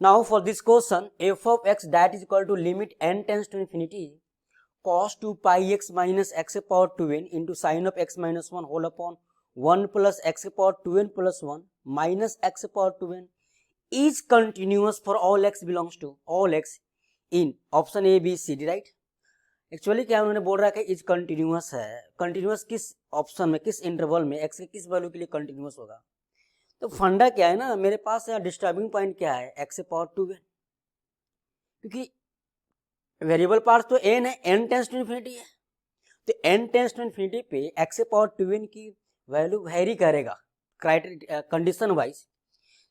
Now for this question, f of x that is equal to limit n tends to infinity cos 2 pi x minus x power 2n into sin of x minus 1 whole upon 1 plus x power 2n plus 1 minus x power 2n is continuous for all x belongs to all x in option A B C D, right. Actually क्या उन्होंने बोल रहा है कि is continuous है। Continuous किस option में, किस इंटरवल में, एक्स के किस वैल्यू के लिए कंटिन्यूअस होगा। तो फंडा क्या है ना, मेरे पास यहाँ डिस्टर्बिंग पॉइंट क्या है, एक्स पावर 2n, क्योंकि वेरिएबल पार्ट तो n है, n टेंस टू इन्फिनिटी है, तो n टेंस टू इन्फिनिटी पे एक्स पावर 2n की वैल्यू वेरी करेगा क्राइटेरिया कंडीशन वाइज।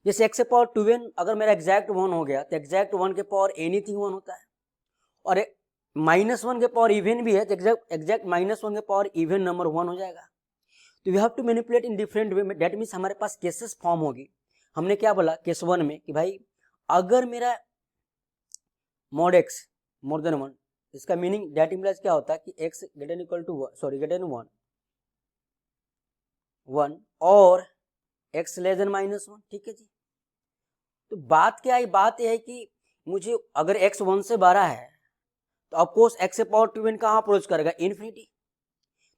जैसे एक्स पावर 2n अगर मेरा एग्जैक्ट 1 हो गया तो एग्जैक्ट 1 के पावर एनीथिंग 1 होता है, और -1 के पावर इवन भी है तो एग्जैक्ट -1 के पावर इवन नंबर 1 हो जाएगा। तो we have to manipulate in different way में, दैट मीन्स हमारे पास केसेस फॉर्म होगी। हमने क्या बोला केस 1 में कि भाई अगर मेरा mod x मोर देन 1, इसका मीनिंग दैट इम्प्लाइज क्या होता है कि x greater equal to greater than 1 और x लेस देन -1, ठीक है जी। तो बात क्या है, बात यह है कि मुझे अगर x 1 से बड़ा है तो ऑफकोर्स x के पावर 2n कहाँ अप्रोच करेगा, इन्फिनिटी।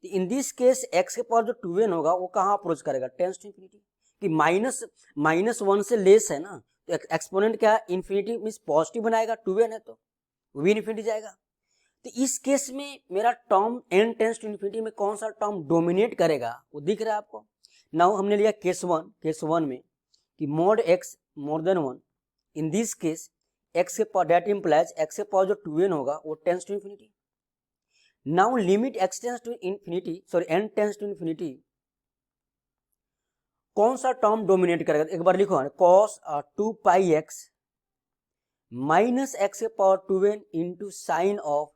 तो इन दिस केस x के पावर जो 2n होगा वो कहाँ अप्रोच करेगा, टेंस टू इन्फिनिटी। कि -1 से लेस है ना, तो एक्सपोनेंट क्या है, इन्फिनिटी मीन्स पॉजिटिव बनाएगा, 2n है तो वो भी इन्फिनिटी जाएगा। तो इस केस में मेरा term n tends to infinity में कौन सा टर्म डोमिनेट करेगा वो दिख रहा है आपको। नाउ हमने लिया केस 1 में कि mod x more than 1, in this case x के पावर दैट इम्प्लाइज x के पावर जो 2n होगा वो tends to infinity. Now limit x tends to infinity n tends to infinity, कौन सा टर्म डोमिनेट करेगा, एक बार लिखो, cos 2 pi x minus x के power 2n into sine of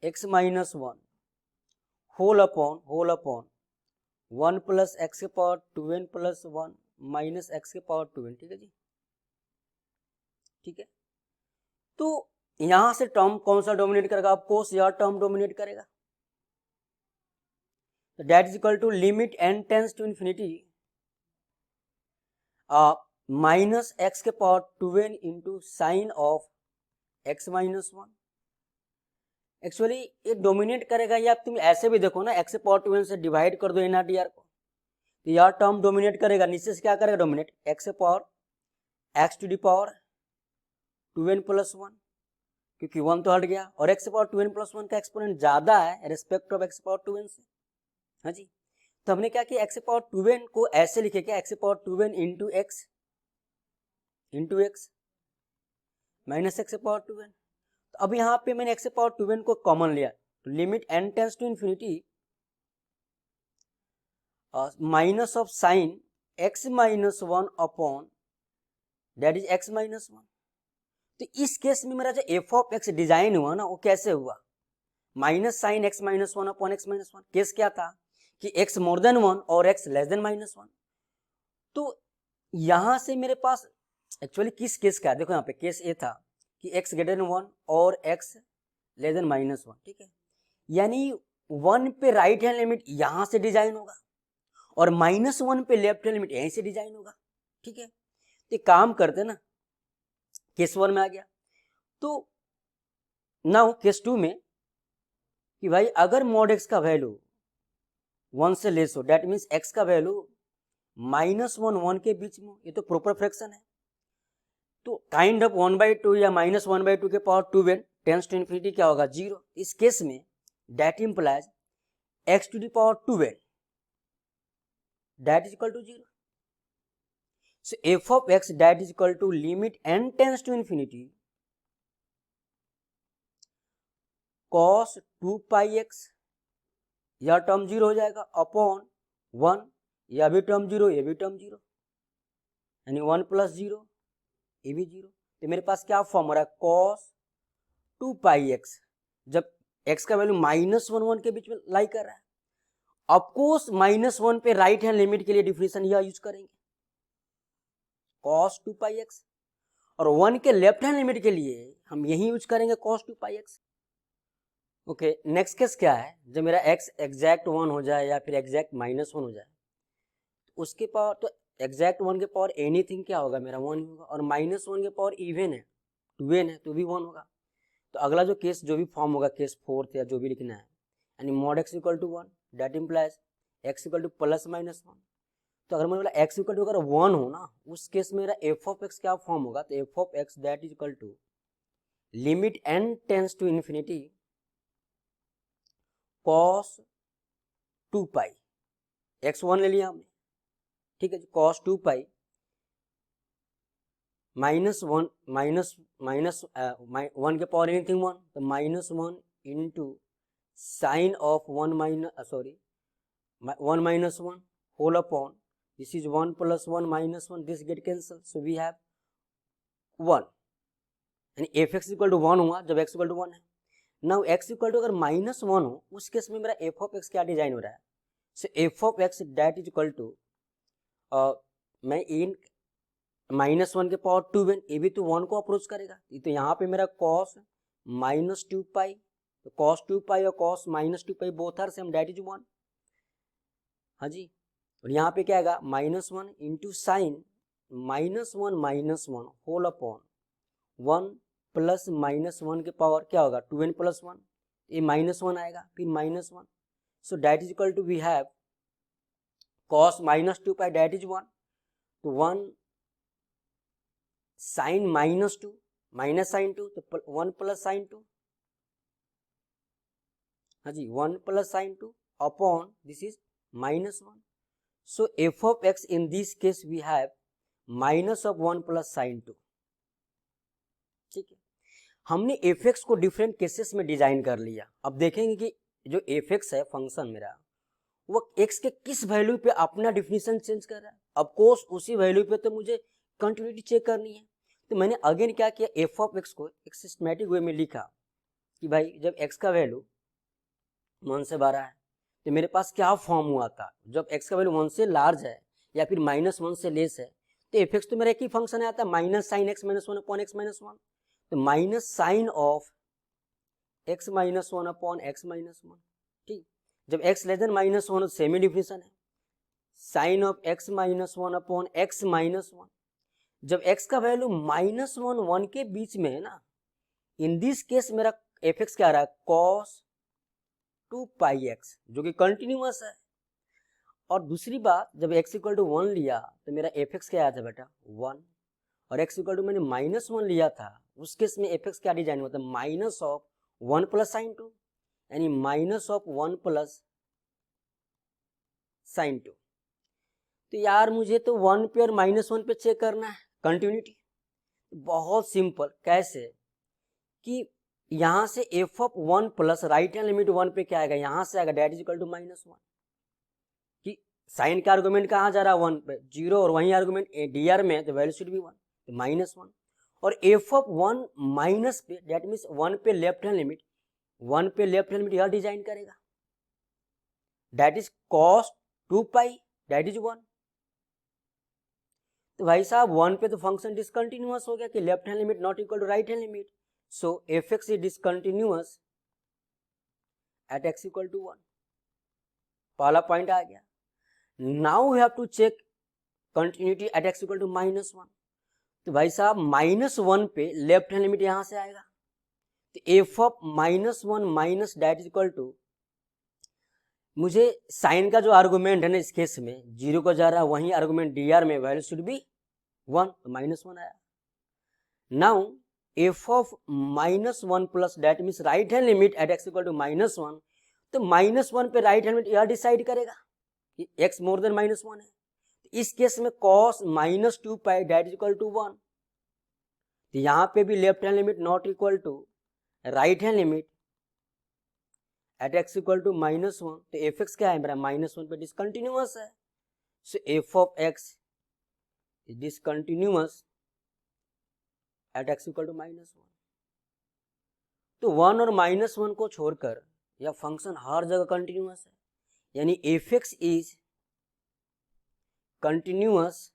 x minus 1 whole upon 1 plus x के power 2n plus 1 minus x के power 2n, ठीक है जी, ठीक है। तो यहां से टर्म कौन सा डोमिनेट करेगा, ऑफकोर्स यह टर्म डोमिनेट करेगा। तो that is equal to limit n tends to infinity minus x के power 2n into sine of x minus 1। Actually ये डोमिनेट करेगा, या तुम ऐसे भी देखो ना, x के पावर 2n से डिवाइड कर दो NRDR को, तो यह टर्म डोमिनेट करेगा। नीचे से क्या करेगा डोमिनेट, x के power x to the power 2n plus 1, क्योंकि 1 तो हट गया, और x के पावर 2n प्लस 1 का एक्सपोनेंट ज्यादा है रेस्पेक्ट ऑफ x के पावर 2n से, हाँ जी। तो हमने क्या किया, x के पावर 2n को ऐसे लिखे, क्या x के power 2n into x minus x के पावर 2n। तो अब यहाँ पे मैंने x के पावर 2n को कॉमन लिया, तो limit n tends to infinity minus of sine x minus 1 upon that is x minus 1। तो इस केस में मेरा जो f ऑफ x डिजाइन हुआ ना, वो कैसे हुआ, minus sine x minus 1 upon x minus 1। Case क्या था कि x मोर देन 1 और x लेस देन -1। तो यहां से मेरे पास एक्चुअली किस केस का है, देखो यहाँ पे केस ए था कि x ग्रेटर देन 1 और x लेस देन -1, ठीक है। यानी 1 पे राइट हैंड लिमिट यहां से डिजाइन होगा और -1 पे लेफ्ट हैंड लिमिट यहीं से डिजाइन होगा, ठीक है। तो काम करते ना, केस 1 में आ गया। तो नाउ केस 2 में कि भाई अगर mod x का वैल्यू 1 से लेस हो, दैट मीन्स x का वैल्यू -1 1 के बीच में, ये तो प्रॉपर फ्रैक्शन है, तो काइंड ऑफ 1/2 या -1/2 के power 2n tense to infinity क्या होगा, 0। इस केस में that implies x to the power 2n that is equal to 0. So f of x that is equal to limit n tends to infinity cos 2 pi x, यह term 0 हो जाएगा, upon 1, यह भी term 0, यह भी term 0, यानी 1 plus 0, ये भी 0। तो मेरे पास क्या फॉर्म हो रहा है, cos 2 pi x, जब x का वैल्यू -1 1 के बीच में लाई कर रहा है, ऑफकोर्स -1 पे राइट हैंड लिमिट के लिए डिफरेंशिएशन यह यूज करेंगे, cos 2 pi x, और 1 के लेफ्ट हैंड लिमिट के लिए हम यही यूज करेंगे cos 2 pi x। Okay, next case क्या है, जब मेरा x एग्जैक्ट 1 हो जाए या फिर एग्जैक्ट -1 हो जाए, उसके पावर, तो एग्जैक्ट 1 के पावर एनीथिंग क्या होगा मेरा 1 होगा, और -1 के पावर इवन है 2n है तो भी 1 होगा। तो अगला जो केस जो भी फॉर्म होगा केस फोर्थ या जो भी लिखना है, यानी mod x equal to 1 that implies x equal to +-1। तो अगर मैंने बोला x इक्वल टू अगर 1 हो ना, उस केस में मेरा f ऑफ x क्या फॉर्म होगा, तो f of x that is equal to limit n tends to infinity cos 2 pi, x1 ले लिया हमने, ठीक है जी, cos 2 पाई -1 के पावर एनीथिंग 1, तो -1 into sine of 1 1 whole upon this is 1 + 1 -1, this get cancel, so we have 1, यानी f x equal to 1 हुआ जब x इक्वल टू 1 है। नाउ x इक्वल टू अगर -1 हो, उस केस में मेरा f ऑफ x क्या डिजाइन हो रहा है, सो f of x that is equal to मैं इन -1 के पावर 2n, ये भी तो 1 को अप्रोच करेगा, तो यहाँ पे मेरा cos -2 पाई, तो cos 2 पाई और cos -2 pi both are same that is 1। हाँ जी, और यहाँ पे क्या आएगा -1 इंटू साइन -1 होल अपॉन 1 + -1 के पावर क्या होगा 2n + 1, ये -1 आएगा फिर -1, so that is equal to we have cos -2 pi that is 1, तो 1 साइन -2 माइनस साइन 2, तो 1 + साइन 2, हाँ जी 1 + sine 2 upon this is -1, so f of x in this case we have -1 + sine 2। ठीक है, हमने एफ एक्स को different cases में design कर लिया। अब देखेंगे कि जो एफ एक्स है फंक्शन मेरा, वो एक्स के किस वैल्यू पे अपना डिफिनीशन चेंज कर रहा है। ऑफ कोर्स उसी वैल्यू पे तो मुझे कंटिन्यूटी चेक करनी है, तो मैंने अगेन क्या किया, एफ ऑफ एक्स को एक सिस्टमेटिक वे में लिखा कि भाई जब एक्स का वैल्यू 1 से बड़ा है तो मेरे पास क्या फॉर्म हुआ था, जब एक्स का वैल्यू 1 से लार्ज है या फिर -1 से लेस है, तो एफ एक्स तो मेरा एक ही फंक्शन आता है -sin x - 1 अपॉन x - 1, तो minus sine of x - 1 upon x - 1, ठीक। जब x लेस देन -1 तो सेमी डिफिनेशन है sine of x - 1 upon x - 1। जब x का वैल्यू -1 1 के बीच में है ना, इन दिस केस मेरा एफ एक्स क्या आ रहा है cos 2 पाई x, जो कि कंटिन्यूअस है। और दूसरी बात, जब x इक्वल टू 1 लिया तो मेरा एफ एक्स क्या आया था बेटा 1, और x इक्वल टू मैंने -1 लिया था, उस केस में एफ एक्स क्या डिजाइन हुआ था माइनस ऑफ 1 + साइन 2, यानी माइनस ऑफ 1 + साइन 2। तो यार मुझे तो 1 पे और -1 पे चेक करना है कंटिन्यूटी। बहुत सिंपल, कैसे कि यहां से F of 1 plus right hand limit 1 पे क्या आएगा, यहां से आएगा डेट इज इक्वल टू -1, कि साइन का आर्गुमेंट कहाँ जा रहा है 1 पे 0, और वही आर्गुमेंट डीआर में तो वैल्यू शुड बी 1, तो -1। और एफ ऑफ 1 माइनस पे डेट मीन्स 1 पे लेफ्ट हैंड लिमिट, 1 पे लेफ्ट हैंड लिमिट यह डिजाइन करेगा that is cos 2 pi that is 1। तो भाई साहब 1 पे तो फंक्शन डिसकंटिन्यूअस हो गया कि left hand limit not equal to right hand limit, so F X is discontinuous at x equal to 1। पहला पॉइंट आ गया। Now we have to check continuity at x equal to -1। तो भाई साहब -1 पे लेफ्ट हैंड लिमिट यहां से आएगा, तो F of -1 minus that is equal to, मुझे साइन का जो आर्गुमेंट है ना इस केस में 0 को जा रहा है, वही आर्गुमेंट डीआर में वैल्यू शुड बी 1, तो -1 आया। Now F of -1 plus that means right hand limit at x equal to -1, तो -1 पे राइट हैंड लिमिट यह डिसाइड करेगा कि x मोर देन -1 है। इस केस में cos -2 pi that is equal to 1, तो यहां पे भी left hand limit not equal to right hand limit at x equal to -1, तो एफ एक्स क्या है मेरा -1 पे डिसकंटिन्यूअस है, so f of x is discontinuous at x equal to -1। तो 1 और -1 को छोड़कर यह फंक्शन हर जगह कंटिन्यूअस है, यानी F X is continuous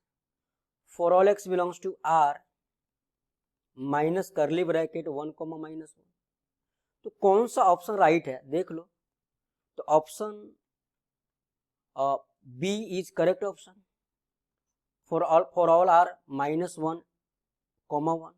for all x belongs to r minus curly bracket 1, -1। तो कौन सा ऑप्शन राइट है देख लो, तो option B is correct option. for all r -1, 1